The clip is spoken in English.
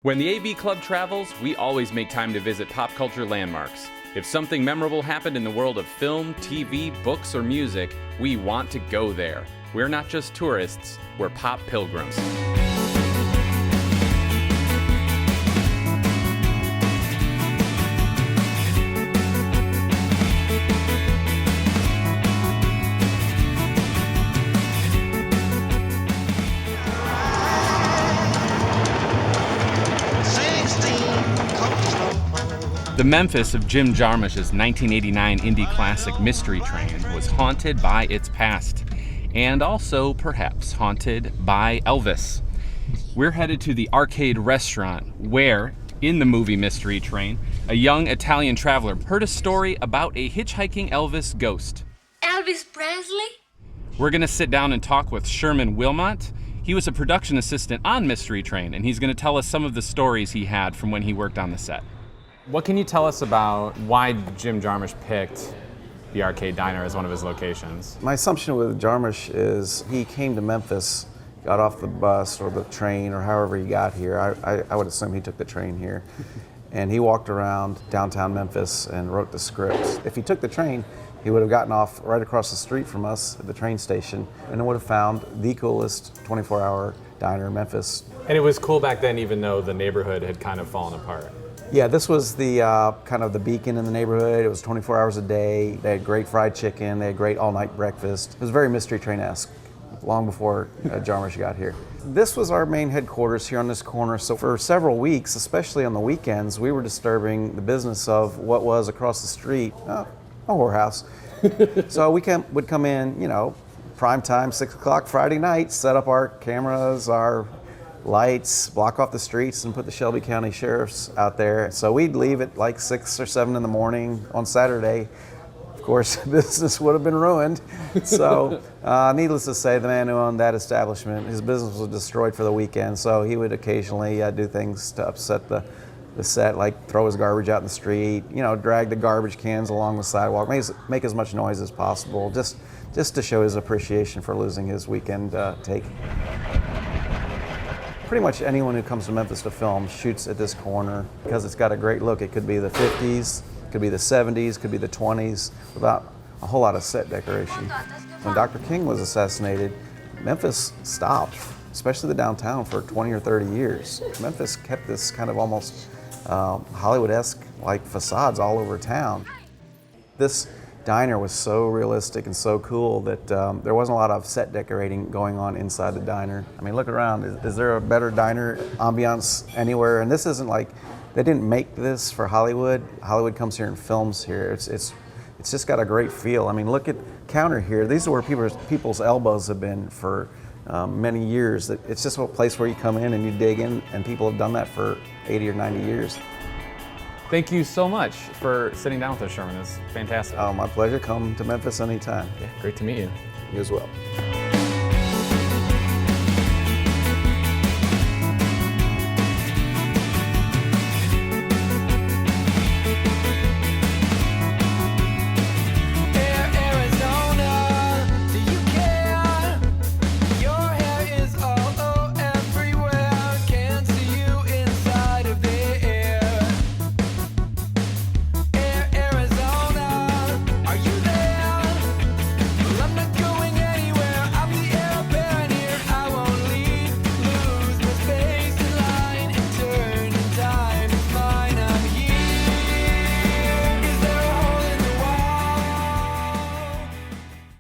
When the AV Club travels, we always make time to visit pop culture landmarks. If something memorable happened in the world of film, TV, books, or music, we want to go there. We're not just tourists, we're Pop Pilgrims. The Memphis of Jim Jarmusch's 1989 indie classic Mystery Train was haunted by its past, and also perhaps haunted by Elvis. We're headed to the Arcade Restaurant, where, in the movie Mystery Train, a young Italian traveler heard a story about a hitchhiking Elvis ghost. Elvis Presley? We're gonna sit down and talk with Sherman Willmott. He was a production assistant on Mystery Train, and he's gonna tell us some of the stories he had from when he worked on the set. What can you tell us about why Jim Jarmusch picked the Arcade Diner as one of his locations? My assumption with Jarmusch is he came to Memphis, got off the bus or the train or however he got here. I would assume he took the train here. And he walked around downtown Memphis and wrote the script. If he took the train, he would have gotten off right across the street from us at the train station and would have found the coolest 24-hour diner in Memphis. And it was cool back then, even though the neighborhood had kind of fallen apart. Yeah, this was the kind of the beacon in the neighborhood. It was 24 hours a day. They had great fried chicken. They had great all-night breakfast. It was very Mystery Train-esque, long before Jarmusch got here. This was our main headquarters here on this corner. So for several weeks, especially on the weekends, we were disturbing the business of what was across the street, a whorehouse. So we would come in, prime time, 6 o'clock Friday night, set up our cameras, our lights, block off the streets, and put the Shelby County sheriffs out there. So we'd leave at like 6 or 7 in the morning on Saturday. Of course, business would have been ruined. So needless to say, the man who owned that establishment, his business was destroyed for the weekend. So he would occasionally do things to upset the set, like throw his garbage out in the street, drag the garbage cans along the sidewalk, make as much noise as possible, just to show his appreciation for losing his weekend take. Pretty much anyone who comes to Memphis to film shoots at this corner because it's got a great look. It could be the 50s, could be the 70s, could be the 20s, without a whole lot of set decoration. When Dr. King was assassinated, Memphis stopped, especially the downtown, for 20 or 30 years. Memphis kept this kind of almost Hollywood-esque like facades all over town. This diner was so realistic and so cool that there wasn't a lot of set decorating going on inside the diner. I mean, look around. Is there a better diner ambiance anywhere? And this isn't like, they didn't make this for Hollywood. Hollywood comes here and films here. It's just got a great feel. I mean, look at counter here. These are where people's elbows have been for many years. It's just a place where you come in and you dig in, and people have done that for 80 or 90 years. Thank you so much for sitting down with us, Sherman. It's fantastic. Oh, my pleasure. Come to Memphis anytime. Yeah, great to meet you. You as well.